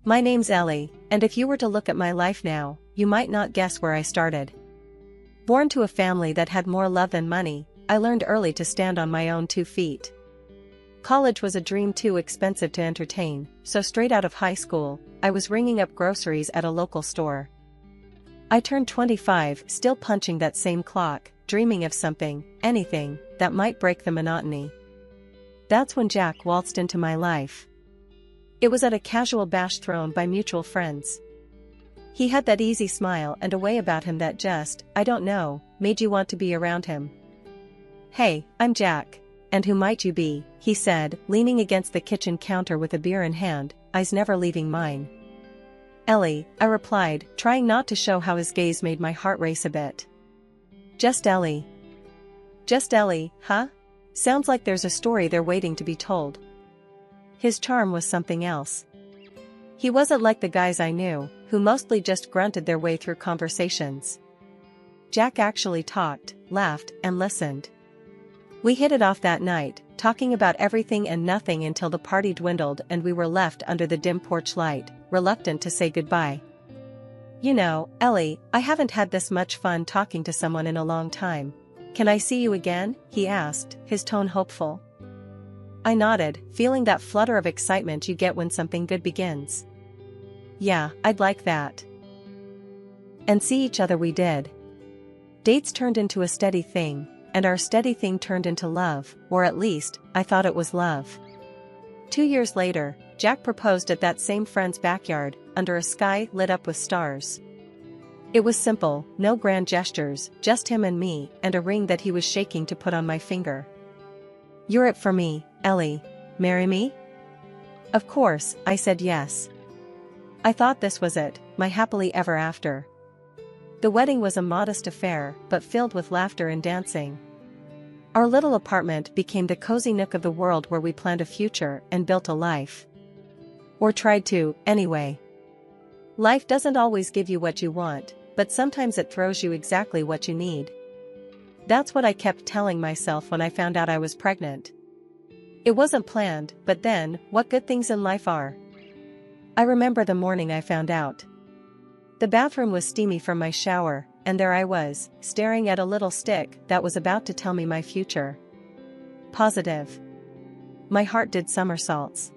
My name's Ellie, and if you were to look at my life now, you might not guess where I started. Born to a family that had more love than money, I learned early to stand on my own 2 feet. College was a dream too expensive to entertain, so straight out of high school, I was ringing up groceries at a local store. I turned 25, still punching that same clock, dreaming of something, anything, that might break the monotony. That's when Jack waltzed into my life. It was at a casual bash thrown by mutual friends. He had that easy smile and a way about him that just, I don't know, made you want to be around him. "Hey, I'm Jack. And who might you be?" he said, leaning against the kitchen counter with a beer in hand, eyes never leaving mine. "Ellie," I replied, trying not to show how his gaze made my heart race a bit. "Just Ellie." "Just Ellie, huh? Sounds like there's a story there waiting to be told." His charm was something else. He wasn't like the guys I knew, who mostly just grunted their way through conversations. Jack actually talked, laughed, and listened. We hit it off that night, talking about everything and nothing until the party dwindled and we were left under the dim porch light, reluctant to say goodbye. "You know, Ellie, I haven't had this much fun talking to someone in a long time. Can I see you again?" he asked, his tone hopeful. I nodded, feeling that flutter of excitement you get when something good begins. "Yeah, I'd like that." And see each other we did. Dates turned into a steady thing, and our steady thing turned into love, or at least, I thought it was love. 2 years later, Jack proposed at that same friend's backyard, under a sky lit up with stars. It was simple, no grand gestures, just him and me, and a ring that he was shaking to put on my finger. "You're it for me, Ellie. Marry me?" Of course, I said yes. I thought this was it, my happily ever after. The wedding was a modest affair, but filled with laughter and dancing. Our little apartment became the cozy nook of the world where we planned a future and built a life. Or tried to, anyway. Life doesn't always give you what you want, but sometimes it throws you exactly what you need. That's what I kept telling myself when I found out I was pregnant. It wasn't planned, but then, what good things in life are. I remember the morning I found out. The bathroom was steamy from my shower, and there I was, staring at a little stick that was about to tell me my future. Positive. My heart did somersaults.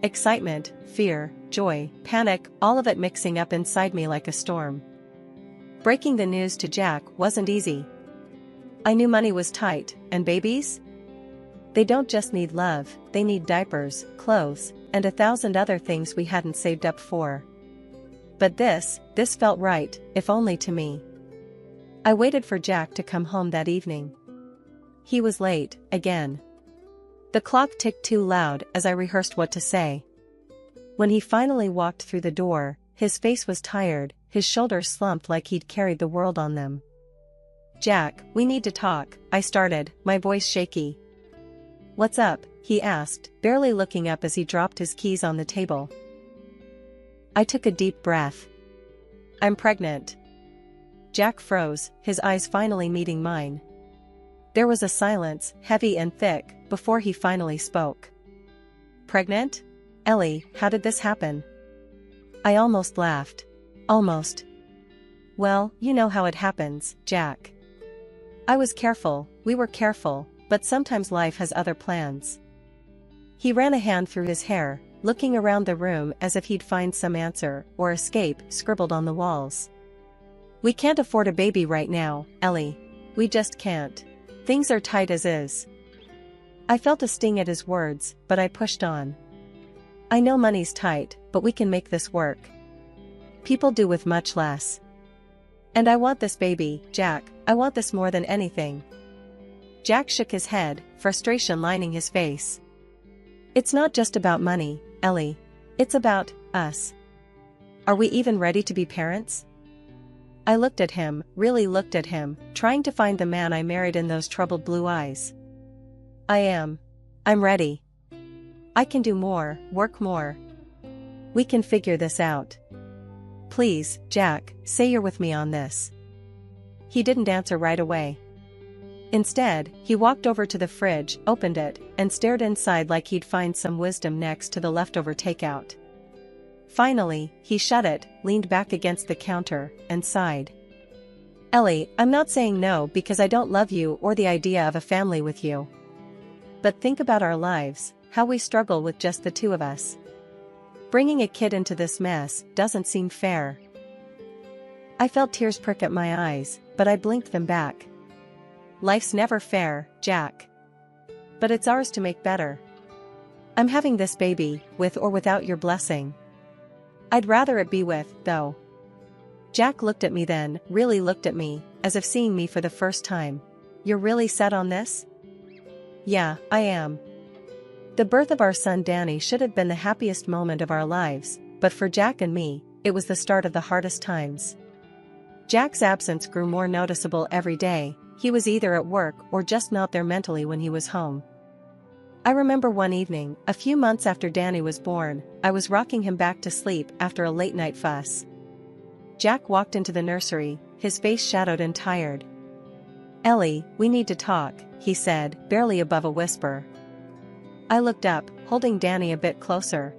Excitement, fear, joy, panic, all of it mixing up inside me like a storm. Breaking the news to Jack wasn't easy. I knew money was tight, and babies? They don't just need love, they need diapers, clothes, and 1,000 other things we hadn't saved up for. But this felt right, if only to me. I waited for Jack to come home that evening. He was late, again. The clock ticked too loud as I rehearsed what to say. When he finally walked through the door, his face was tired, his shoulders slumped like he'd carried the world on them. "Jack, we need to talk," I started, my voice shaky. "What's up?" he asked, barely looking up as he dropped his keys on the table. I took a deep breath. "I'm pregnant." Jack froze, his eyes finally meeting mine. There was a silence, heavy and thick, before he finally spoke. "Pregnant? Ellie, how did this happen?" I almost laughed. Almost. "Well, you know how it happens, Jack. I was careful, we were careful, but sometimes life has other plans." He ran a hand through his hair, looking around the room as if he'd find some answer, or escape, scribbled on the walls. "We can't afford a baby right now, Ellie. We just can't. Things are tight as is." I felt a sting at his words, but I pushed on. "I know money's tight, but we can make this work. People do with much less. And I want this baby, Jack, I want this more than anything." Jack shook his head, frustration lining his face. "It's not just about money, Ellie. It's about us. Are we even ready to be parents?" I looked at him, really looked at him, trying to find the man I married in those troubled blue eyes. "I am. I'm ready. I can do more, work more. We can figure this out. Please, Jack, say you're with me on this." He didn't answer right away. Instead, he walked over to the fridge, opened it, and stared inside like he'd find some wisdom next to the leftover takeout. Finally, he shut it, leaned back against the counter, and sighed. Ellie, I'm not saying no because I don't love you or the idea of a family with you. But think about our lives, how we struggle with just the two of us. Bringing a kid into this mess doesn't seem fair. I felt tears prick at my eyes, but I blinked them back. Life's never fair, Jack. But it's ours to make better. I'm having this baby, with or without your blessing. I'd rather it be with, though. Jack looked at me then, really looked at me, as if seeing me for the first time. You're really set on this? Yeah, I am. The birth of our son Danny should have been the happiest moment of our lives, but for Jack and me, it was the start of the hardest times. Jack's absence grew more noticeable every day. He was either at work or just not there mentally when he was home. I remember one evening, a few months after Danny was born, I was rocking him back to sleep after a late-night fuss. Jack walked into the nursery, his face shadowed and tired. Ellie, we need to talk, he said, barely above a whisper. I looked up, holding Danny a bit closer.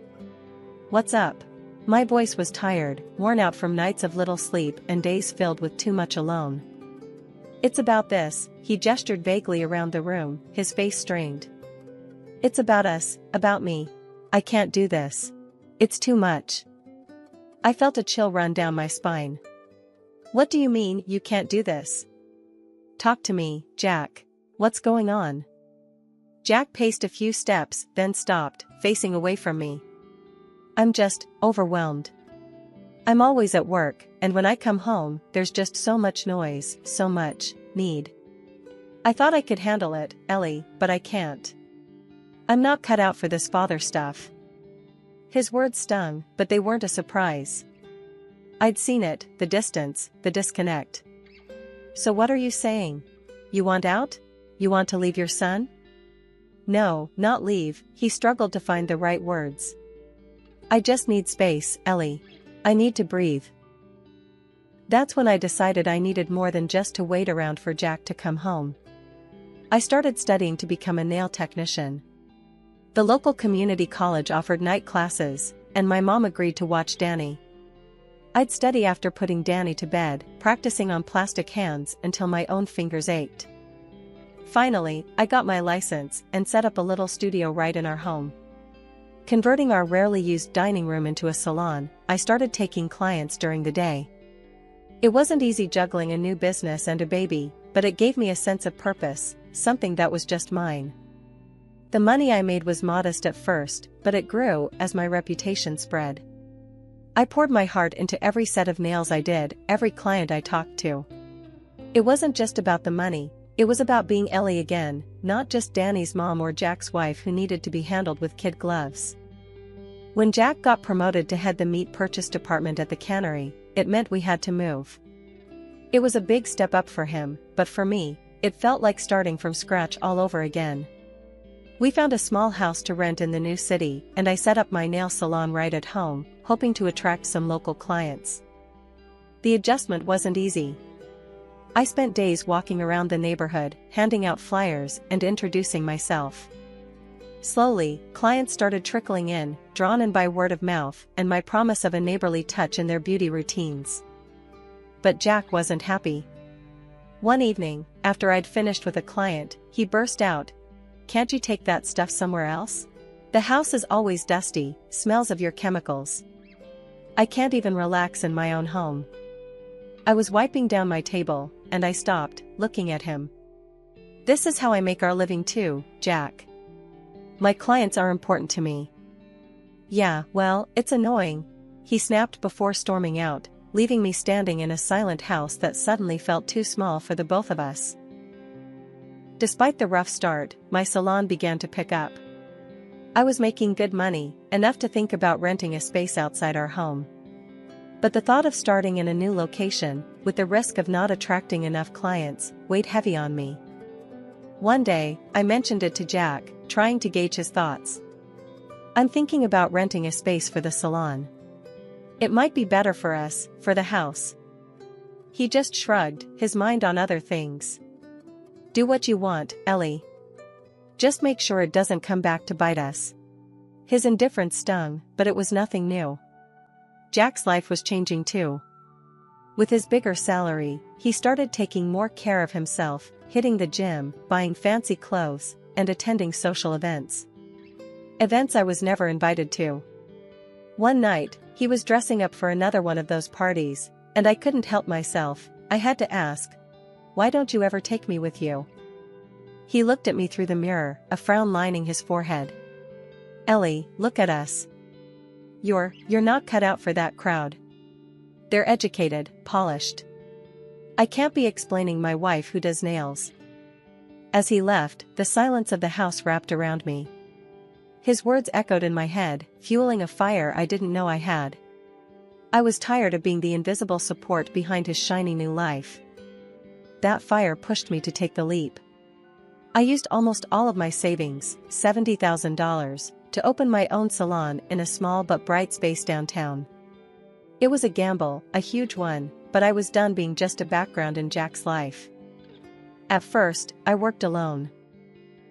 What's up? My voice was tired, worn out from nights of little sleep and days filled with too much alone. It's about this, he gestured vaguely around the room, his face strained. It's about us, about me. I can't do this. It's too much. I felt a chill run down my spine. What do you mean, you can't do this? Talk to me, Jack. What's going on? Jack paced a few steps, then stopped, facing away from me. I'm just overwhelmed. I'm always at work, and when I come home, there's just so much noise, so much need. I thought I could handle it, Ellie, but I can't. I'm not cut out for this father stuff. His words stung, but they weren't a surprise. I'd seen it, the distance, the disconnect. So what are you saying? You want out? You want to leave your son? No, not leave, he struggled to find the right words. I just need space, Ellie. I need to breathe. That's when I decided I needed more than just to wait around for Jack to come home. I started studying to become a nail technician. The local community college offered night classes, and my mom agreed to watch Danny. I'd study after putting Danny to bed, practicing on plastic hands until my own fingers ached. Finally, I got my license and set up a little studio right in our home. Converting our rarely used dining room into a salon, I started taking clients during the day. It wasn't easy juggling a new business and a baby, but it gave me a sense of purpose, something that was just mine. The money I made was modest at first, but it grew as my reputation spread. I poured my heart into every set of nails I did, every client I talked to. It wasn't just about the money, it was about being Ellie again, not just Danny's mom or Jack's wife who needed to be handled with kid gloves. When Jack got promoted to head the meat purchase department at the cannery, it meant we had to move. It was a big step up for him, but for me, it felt like starting from scratch all over again. We found a small house to rent in the new city, and I set up my nail salon right at home, hoping to attract some local clients. The adjustment wasn't easy. I spent days walking around the neighborhood, handing out flyers and introducing myself. Slowly, clients started trickling in, drawn in by word of mouth and my promise of a neighborly touch in their beauty routines. But Jack wasn't happy. One evening, after I'd finished with a client, he burst out, "Can't you take that stuff somewhere else? The house is always dusty, smells of your chemicals. I can't even relax in my own home." I was wiping down my table, and I stopped, looking at him. "This is how I make our living too, Jack. My clients are important to me." "Yeah, well, it's annoying," he snapped before storming out, leaving me standing in a silent house that suddenly felt too small for the both of us. Despite the rough start, my salon began to pick up. I was making good money, enough to think about renting a space outside our home. But the thought of starting in a new location, with the risk of not attracting enough clients, weighed heavy on me. One day, I mentioned it to Jack, trying to gauge his thoughts. "I'm thinking about renting a space for the salon. It might be better for us, for the house." He just shrugged, his mind on other things. "Do what you want, Ellie. Just make sure it doesn't come back to bite us." His indifference stung, but it was nothing new. Jack's life was changing too. With his bigger salary, he started taking more care of himself, hitting the gym, buying fancy clothes, and attending social events. Events I was never invited to. One night, he was dressing up for another one of those parties, and I couldn't help myself. I had to ask, "Why don't you ever take me with you?" He looked at me through the mirror, a frown lining his forehead. "Ellie, look at us. You're not cut out for that crowd. They're educated, polished. I can't be explaining my wife who does nails." As he left, the silence of the house wrapped around me. His words echoed in my head, fueling a fire I didn't know I had. I was tired of being the invisible support behind his shiny new life. That fire pushed me to take the leap. I used almost all of my savings, $70,000, to open my own salon in a small but bright space downtown. It was a gamble, a huge one, but I was done being just a background in Jack's life. At first, I worked alone.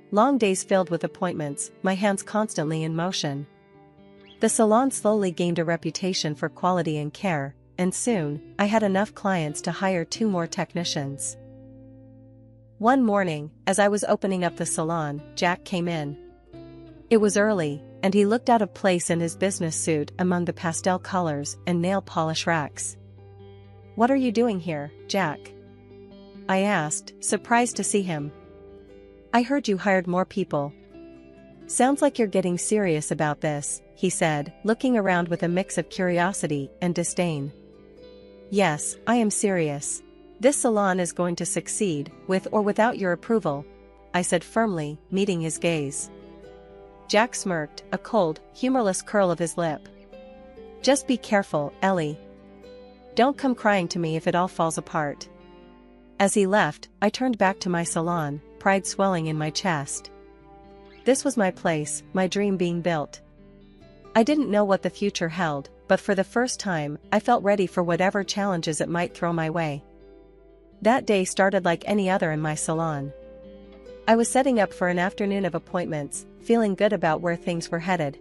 Long days filled with appointments, my hands constantly in motion. The salon slowly gained a reputation for quality and care, and soon, I had enough clients to hire 2 more technicians. One morning, as I was opening up the salon, Jack came in. It was early, and he looked out of place in his business suit among the pastel colors and nail polish racks. "What are you doing here, Jack?" I asked, surprised to see him. "I heard you hired more people." "Sounds like you're getting serious about this," he said, looking around with a mix of curiosity and disdain. "Yes, I am serious. This salon is going to succeed, with or without your approval," I said firmly, meeting his gaze. Jack smirked, a cold, humorless curl of his lip. "Just be careful, Ellie. Don't come crying to me if it all falls apart." As he left, I turned back to my salon, pride swelling in my chest. This was my place, my dream being built. I didn't know what the future held, but for the first time, I felt ready for whatever challenges it might throw my way. That day started like any other in my salon. I was setting up for an afternoon of appointments, feeling good about where things were headed.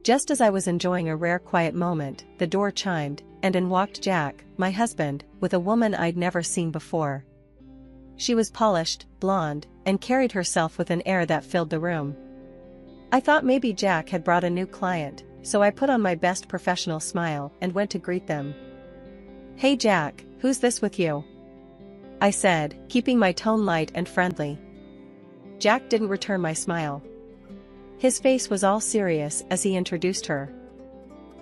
Just as I was enjoying a rare quiet moment, the door chimed, and in walked Jack, my husband, with a woman I'd never seen before. She was polished, blonde, and carried herself with an air that filled the room. I thought maybe Jack had brought a new client, so I put on my best professional smile and went to greet them. "Hey Jack, who's this with you?" I said, keeping my tone light and friendly. Jack didn't return my smile. His face was all serious as he introduced her.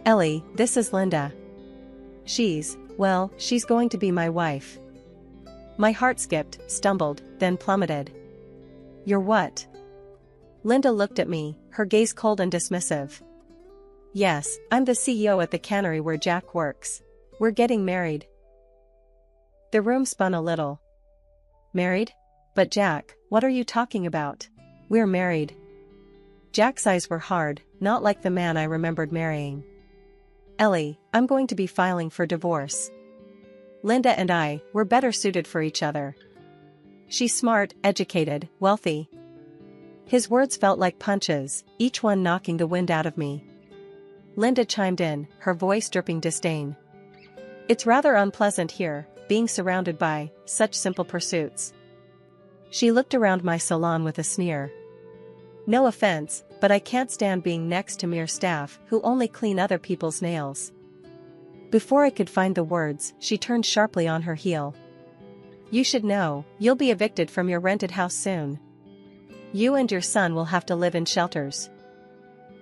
"Ellie, this is Linda. She's going to be my wife." My heart skipped, stumbled, then plummeted. "You're what?" Linda looked at me, her gaze cold and dismissive. "Yes, I'm the CEO at the cannery where Jack works. We're getting married." The room spun a little. "Married? But Jack, what are you talking about? We're married." Jack's eyes were hard, not like the man I remembered marrying. "Ellie, I'm going to be filing for divorce. Linda and I, we're better suited for each other. She's smart, educated, wealthy." His words felt like punches, each one knocking the wind out of me. Linda chimed in, her voice dripping disdain. "It's rather unpleasant here, being surrounded by such simple pursuits." She looked around my salon with a sneer. "No offense, but I can't stand being next to mere staff who only clean other people's nails." Before I could find the words, she turned sharply on her heel. "You should know, you'll be evicted from your rented house soon. You and your son will have to live in shelters."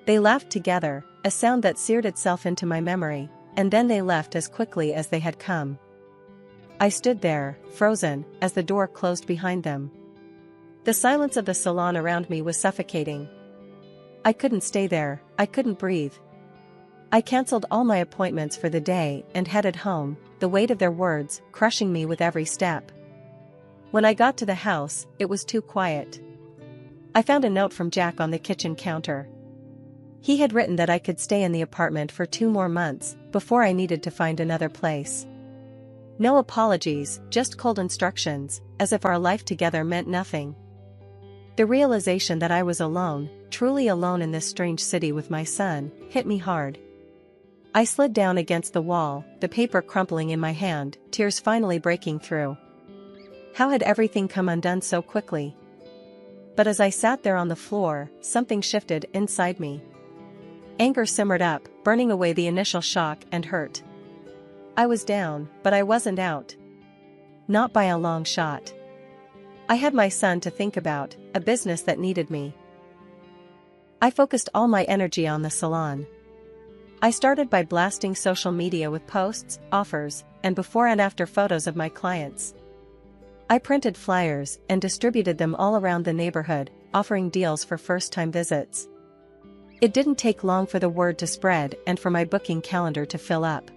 They laughed together, a sound that seared itself into my memory, and then they left as quickly as they had come. I stood there, frozen, as the door closed behind them. The silence of the salon around me was suffocating. I couldn't stay there, I couldn't breathe. I canceled all my appointments for the day and headed home, the weight of their words crushing me with every step. When I got to the house, it was too quiet. I found a note from Jack on the kitchen counter. He had written that I could stay in the apartment for 2 more months, before I needed to find another place. No apologies, just cold instructions, as if our life together meant nothing. The realization that I was alone, truly alone in this strange city with my son, hit me hard. I slid down against the wall, the paper crumpling in my hand, tears finally breaking through. How had everything come undone so quickly? But as I sat there on the floor, something shifted inside me. Anger simmered up, burning away the initial shock and hurt. I was down, but I wasn't out. Not by a long shot. I had my son to think about, a business that needed me. I focused all my energy on the salon. I started by blasting social media with posts, offers, and before and after photos of my clients. I printed flyers and distributed them all around the neighborhood, offering deals for first-time visits. It didn't take long for the word to spread and for my booking calendar to fill up.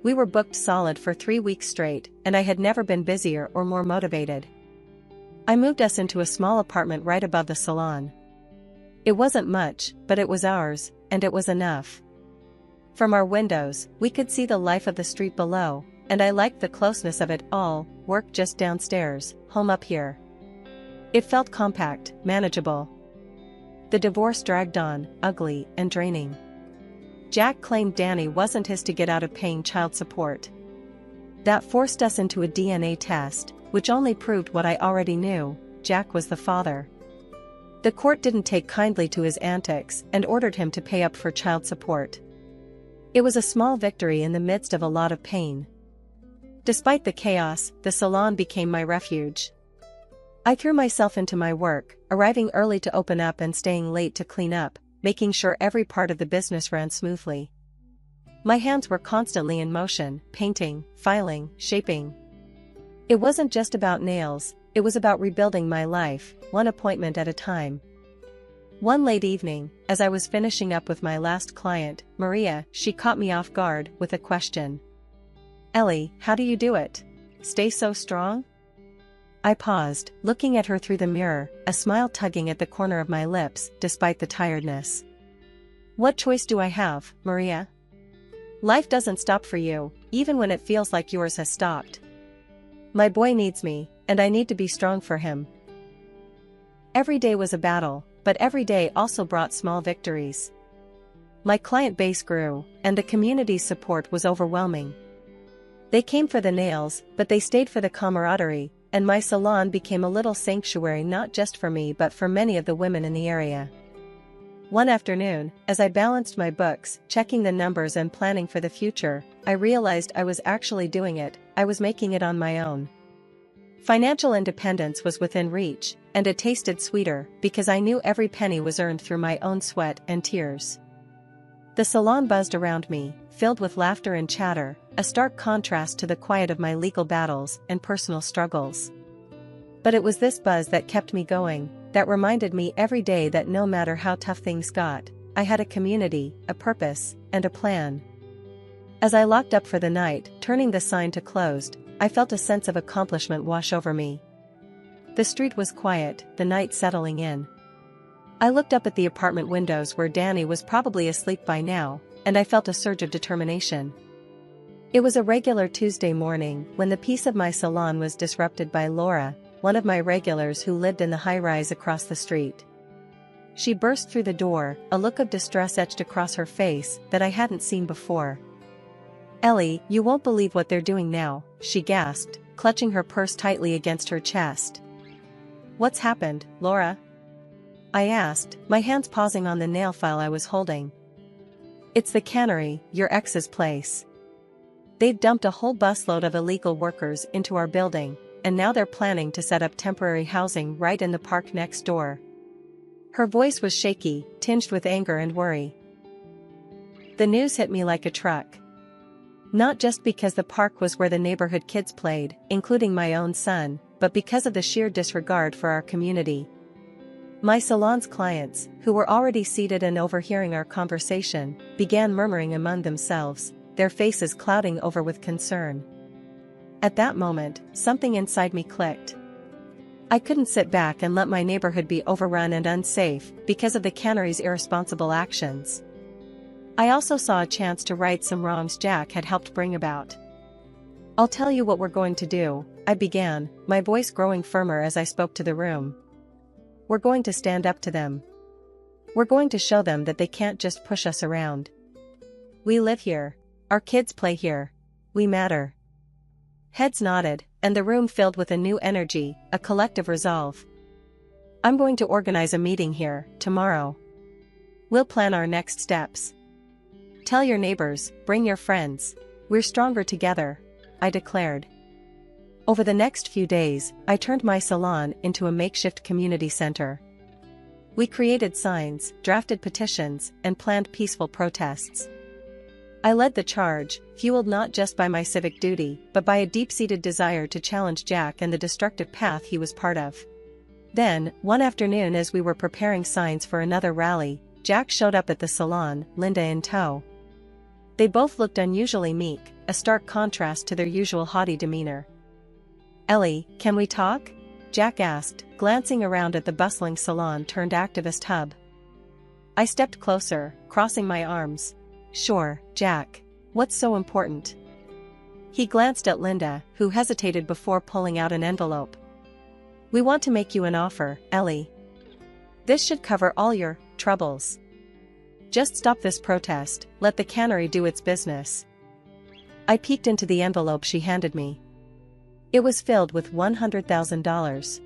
We were booked solid for 3 weeks straight, and I had never been busier or more motivated. I moved us into a small apartment right above the salon. It wasn't much, but it was ours, and it was enough. From our windows, we could see the life of the street below, and I liked the closeness of it all, work just downstairs, home up here. It felt compact, manageable. The divorce dragged on, ugly and draining. Jack claimed Danny wasn't his to get out of paying child support. That forced us into a DNA test, which only proved what I already knew: Jack was the father. The court didn't take kindly to his antics and ordered him to pay up for child support. It was a small victory in the midst of a lot of pain. Despite the chaos, the salon became my refuge. I threw myself into my work, arriving early to open up and staying late to clean up, making sure every part of the business ran smoothly. My hands were constantly in motion, painting, filing, shaping. It wasn't just about nails, it was about rebuilding my life, one appointment at a time. One late evening, as I was finishing up with my last client, Maria, she caught me off guard with a question. "Ellie, how do you do it? Stay so strong?" I paused, looking at her through the mirror, a smile tugging at the corner of my lips, despite the tiredness. "What choice do I have, Maria? Life doesn't stop for you, even when it feels like yours has stopped. My boy needs me, and I need to be strong for him." Every day was a battle, but every day also brought small victories. My client base grew, and the community's support was overwhelming. They came for the nails, but they stayed for the camaraderie, and my salon became a little sanctuary not just for me but for many of the women in the area. One afternoon, as I balanced my books, checking the numbers and planning for the future, I realized I was actually doing it. I was making it on my own. Financial independence was within reach, and it tasted sweeter because I knew every penny was earned through my own sweat and tears. The salon buzzed around me, filled with laughter and chatter, a stark contrast to the quiet of my legal battles and personal struggles. But it was this buzz that kept me going, that reminded me every day that no matter how tough things got, I had a community, a purpose, and a plan. As I locked up for the night, turning the sign to closed, I felt a sense of accomplishment wash over me. The street was quiet, the night settling in. I looked up at the apartment windows where Danny was probably asleep by now, and I felt a surge of determination. It was a regular Tuesday morning when the peace of my salon was disrupted by Laura, one of my regulars who lived in the high-rise across the street. She burst through the door, a look of distress etched across her face that I hadn't seen before. "Ellie, you won't believe what they're doing now," she gasped, clutching her purse tightly against her chest. "What's happened, Laura?" I asked, my hands pausing on the nail file I was holding. "It's the cannery, your ex's place. They've dumped a whole busload of illegal workers into our building, and now they're planning to set up temporary housing right in the park next door." Her voice was shaky, tinged with anger and worry. The news hit me like a truck. Not just because the park was where the neighborhood kids played, including my own son, but because of the sheer disregard for our community. My salon's clients, who were already seated and overhearing our conversation, began murmuring among themselves, their faces clouding over with concern. At that moment, something inside me clicked. I couldn't sit back and let my neighborhood be overrun and unsafe because of the cannery's irresponsible actions. I also saw a chance to right some wrongs Jack had helped bring about. "I'll tell you what we're going to do," I began, my voice growing firmer as I spoke to the room. "We're going to stand up to them. We're going to show them that they can't just push us around. We live here. Our kids play here. We matter. Heads nodded, and the room filled with a new energy, a collective resolve. I'm going to organize a meeting here, tomorrow. We'll plan our next steps. Tell your neighbors, bring your friends. We're stronger together, I declared. Over the next few days, I turned my salon into a makeshift community center. We created signs, drafted petitions, and planned peaceful protests. I led the charge, fueled not just by my civic duty, but by a deep-seated desire to challenge Jack and the destructive path he was part of. Then, one afternoon as we were preparing signs for another rally, Jack showed up at the salon, Linda in tow. They both looked unusually meek, a stark contrast to their usual haughty demeanor. "Ellie, can we talk?" Jack asked, glancing around at the bustling salon-turned-activist hub. I stepped closer, crossing my arms. "Sure, Jack. What's so important?" He glanced at Linda, who hesitated before pulling out an envelope. "We want to make you an offer, Ellie. This should cover all your troubles. Just stop this protest, let the cannery do its business." I peeked into the envelope she handed me. It was filled with $100,000.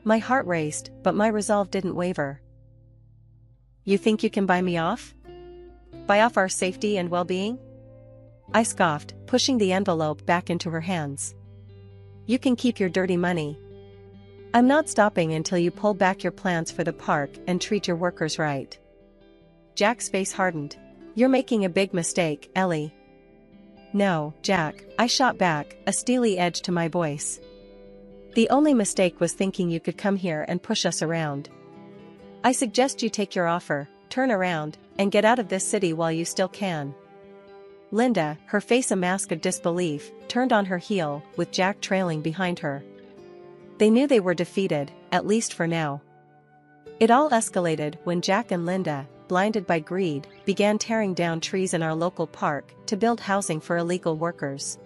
My heart raced, but my resolve didn't waver. "You think you can buy me off? Buy off our safety and well-being?" I scoffed, pushing the envelope back into her hands. "You can keep your dirty money. I'm not stopping until you pull back your plans for the park and treat your workers right." Jack's face hardened. "You're making a big mistake, Ellie." "No, Jack," I shot back, a steely edge to my voice. "The only mistake was thinking you could come here and push us around. I suggest you take your offer, turn around, and get out of this city while you still can." Linda, her face a mask of disbelief, turned on her heel, with Jack trailing behind her. They knew they were defeated, at least for now. It all escalated when Jack and Linda, blinded by greed, began tearing down trees in our local park to build housing for illegal workers.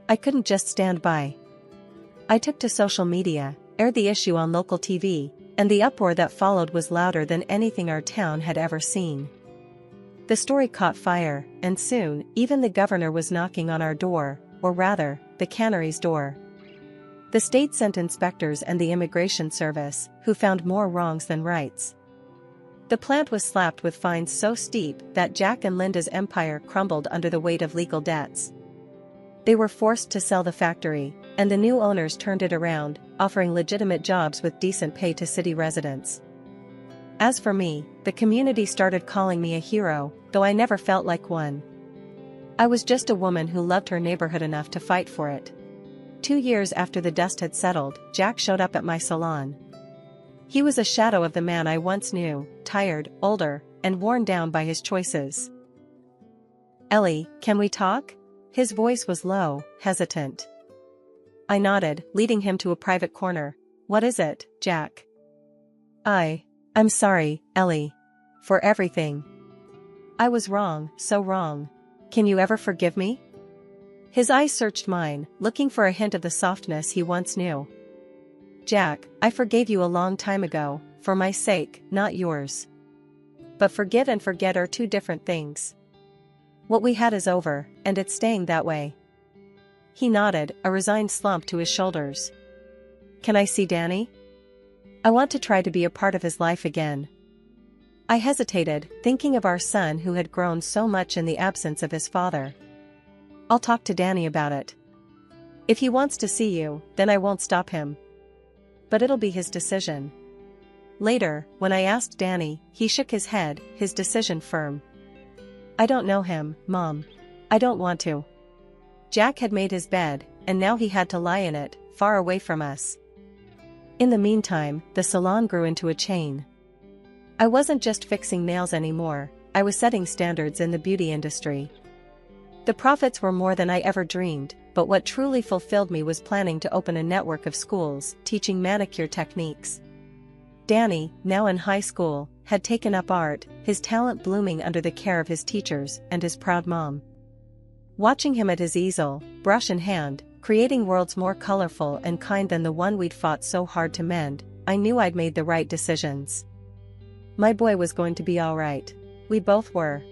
I couldn't just stand by. I took to social media, aired the issue on local TV, and the uproar that followed was louder than anything our town had ever seen. The story caught fire, and soon, even the governor was knocking on our door, or rather, the cannery's door. The state sent inspectors and the immigration service, who found more wrongs than rights. The plant was slapped with fines so steep that Jack and Linda's empire crumbled under the weight of legal debts. They were forced to sell the factory, and the new owners turned it around, offering legitimate jobs with decent pay to city residents. As for me, the community started calling me a hero, though I never felt like one. I was just a woman who loved her neighborhood enough to fight for it. 2 years after the dust had settled, Jack showed up at my salon. He was a shadow of the man I once knew, tired, older, and worn down by his choices. "Ellie, can we talk?" His voice was low, hesitant. I nodded, leading him to a private corner. "What is it, Jack?" I'm sorry, Ellie. For everything. I was wrong, so wrong. Can you ever forgive me?" His eyes searched mine, looking for a hint of the softness he once knew. "Jack, I forgave you a long time ago, for my sake, not yours. But forgive and forget are two different things. What we had is over, and it's staying that way." He nodded, a resigned slump to his shoulders. "Can I see Danny? I want to try to be a part of his life again." I hesitated, thinking of our son who had grown so much in the absence of his father. "I'll talk to Danny about it. If he wants to see you, then I won't stop him. But it'll be his decision." Later, when I asked Danny, he shook his head, his decision firm. "I don't know him, Mom. I don't want to." Jack had made his bed, and now he had to lie in it, far away from us. In the meantime, the salon grew into a chain. I wasn't just fixing nails anymore, I was setting standards in the beauty industry. The profits were more than I ever dreamed, but what truly fulfilled me was planning to open a network of schools teaching manicure techniques. Danny, now in high school, had taken up art, his talent blooming under the care of his teachers and his proud mom. Watching him at his easel, brush in hand, creating worlds more colorful and kind than the one we'd fought so hard to mend, I knew I'd made the right decisions. My boy was going to be all right. We both were.